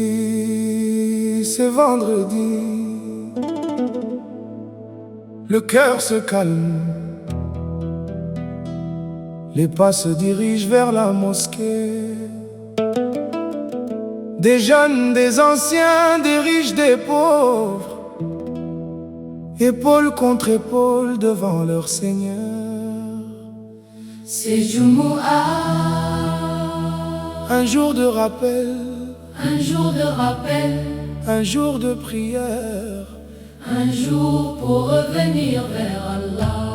Aujourd'hui, c'est vendredi. Le cœur se calme. Les pas se dirigent vers la mosquée. Des jeunes, des anciens, des riches, des pauvres, épaule contre épaule devant leur Seigneur. C'est Jumu'ah, un jour de rappel, un jour de rappel, un jour de prière, un jour pour revenir vers Allah.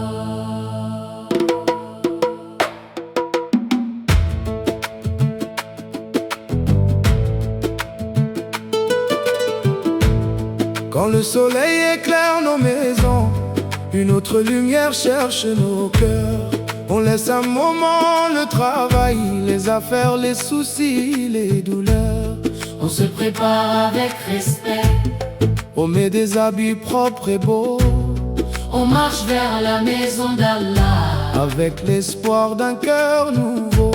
Quand le soleil éclaire nos maisons, une autre lumière cherche nos cœurs. On laisse un moment le travail, les affaires, les soucis, les douleurs. On se prépare avec respect, On met des habits propres et beaux, on marche vers la maison d'Allah, avec l'espoir d'un cœur nouveau.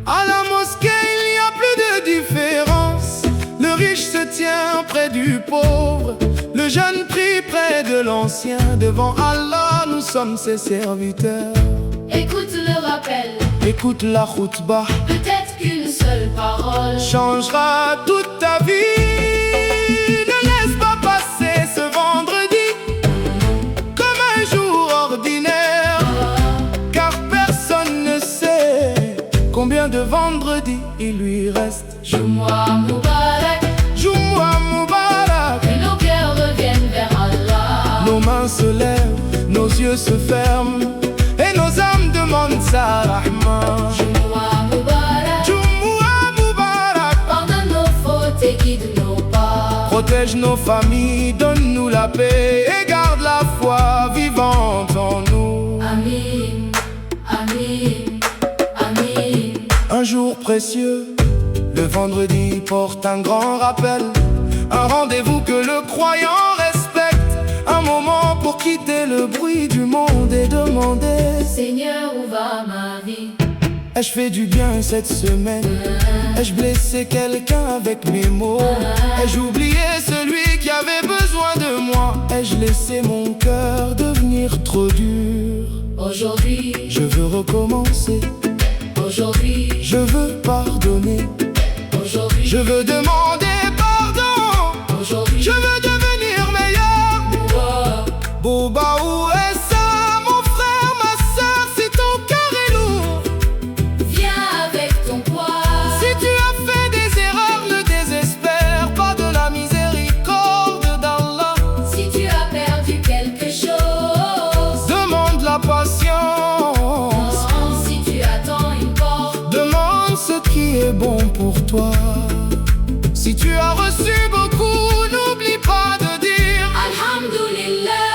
À la mosquée, il n'y a plus de différence. Le riche se tient près du pauvre, le jeune prie près de l'ancien. Devant Allah, nous sommes ses serviteurs. écoute le rappel, Écoute la khutbah, peut-être qu'une seule parole changera toute ta vie. Ne laisse pas passer ce vendredi comme un jour ordinaire, car personne ne sait combien de vendredis il lui reste. Jumu'ah Mubarak, Jumu'ah Mubarak. que nos cœurs reviennent vers Allah. Nos mains se lèvent, nos yeux se ferment, et nos âmes demandent sa rahma. Jumu'ah Mubarak, Jumu'ah Mubarak. pardonne nos fautes et guide nos pas. Protège nos familles, donne-nous la paix et garde la foi vivante en nous. Amin, Amin, Amin. Un jour précieux, le vendredi porte un grand rappel, un rendez-vous que le croyant respecte, un moment pour quitter le bruit du monde et demander: Seigneur, où va ma vie? ai-je fait du bien cette semaine? Ai-je blessé quelqu'un avec mes mots? Ai-je oublié celui qui avait besoin de moi? Ai-je laissé mon cœur devenir trop dur? Aujourd'hui, Je veux recommencer, aujourd'hui, je veux pardonner, aujourd'hui, je veux demander pardon, aujourd'hui, je veux devenir meilleur. Bouba, où est ça, mon frère, ma soeur? Si ton cœur est lourd, viens avec ton poids. si tu as fait des erreurs, ne désespère pas de la miséricorde d'Allah. Si tu as perdu quelque chose, Demande la patience, si tu attends une porte, demande ce qui est bon pour toi. Si tu as reçu beaucoup, n'oublie pas de dire Alhamdulillah.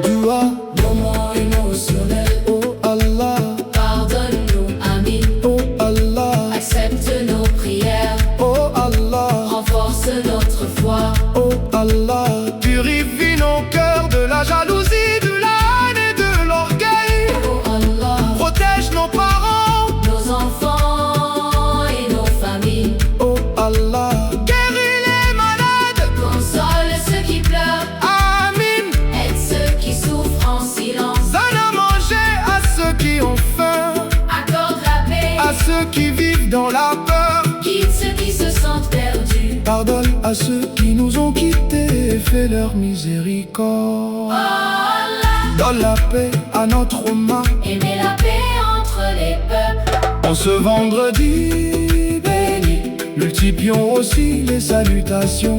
Dua. Moment émotionnel, Oh Allah, pardonne-nous, Amin. oh Allah, Accepte nos prières, oh Allah, renforce notre foi. oh Allah. Purifie nos cœurs de la jalousie, de la haine et de l'orgueil. Oh Allah, Protège nos parents, nos enfants et nos familles. oh Allah. Guéris les malades, Console ceux qui pleurent, Amin. aide ceux qui souffrent en silence. Donne à manger à ceux qui ont faim, Accorde la paix, à ceux qui vivent dans la peur. guide ceux qui se sentent perdus. Pardonne à ceux qui nous ont quittés et fais leur miséricorde. Oh Allah, Donne la paix à notre main aimez la paix entre les peuples. en ce vendredi béni. Multiplions aussi les salutations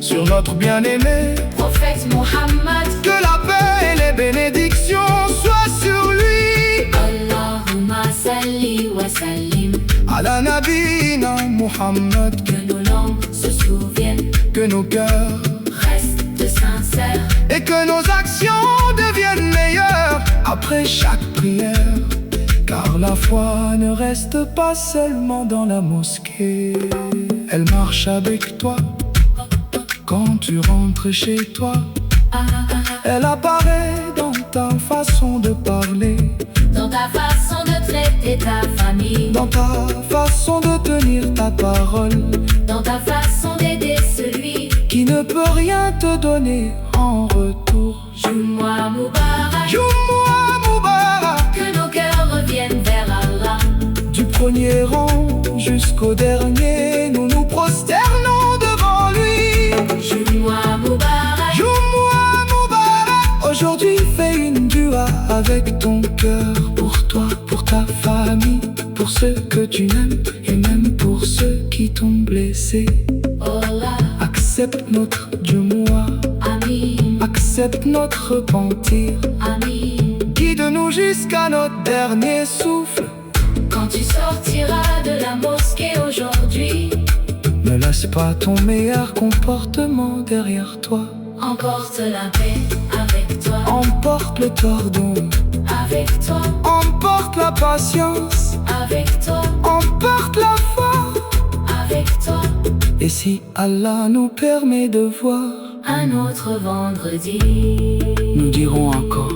sur notre bien-aimé. Prophète Muhammad, Que la paix et les bénédictions soient sur lui. Allahumma salli wa sallim. Ala nabina Muhammad. Que nos langues se souviennent, Que nos cœurs restent sincères. et que nos actions deviennent meilleures après chaque prière. Car la foi ne reste pas seulement dans la mosquée, elle marche avec toi quand tu rentres chez toi. Elle apparaît dans ta façon de parler, Dans ta façon de traiter et ta famille, dans ta façon de tenir ta parole, dans ta façon d'aider celui qui ne peut rien te donner en retour. Jumu'ah Mubarak, Jumu'ah Mubarak, que nos cœurs reviennent vers Allah. du premier rang jusqu'au dernier, nous nous prosternons devant lui. Jumu'ah Mubarak, Jumu'ah Mubarak, aujourd'hui fais une dua avec ton cœur, pour toi, pour ta famille, pour ceux que tu aimes et même pour ceux qui t'ont blessé. Allah, Accepte notre Jumu'ah, Amin, accepte notre repentir, Amin. guide-nous jusqu'à notre dernier souffle. Quand tu sortiras de la mosquée aujourd'hui, Ne laisse pas ton meilleur comportement derrière toi. emporte la paix avec toi, Emporte le pardon, avec toi, emporte la patience, avec toi, emporte la foi. avec toi. Et si Allah nous permet de voir, Un autre vendredi, nous dirons encore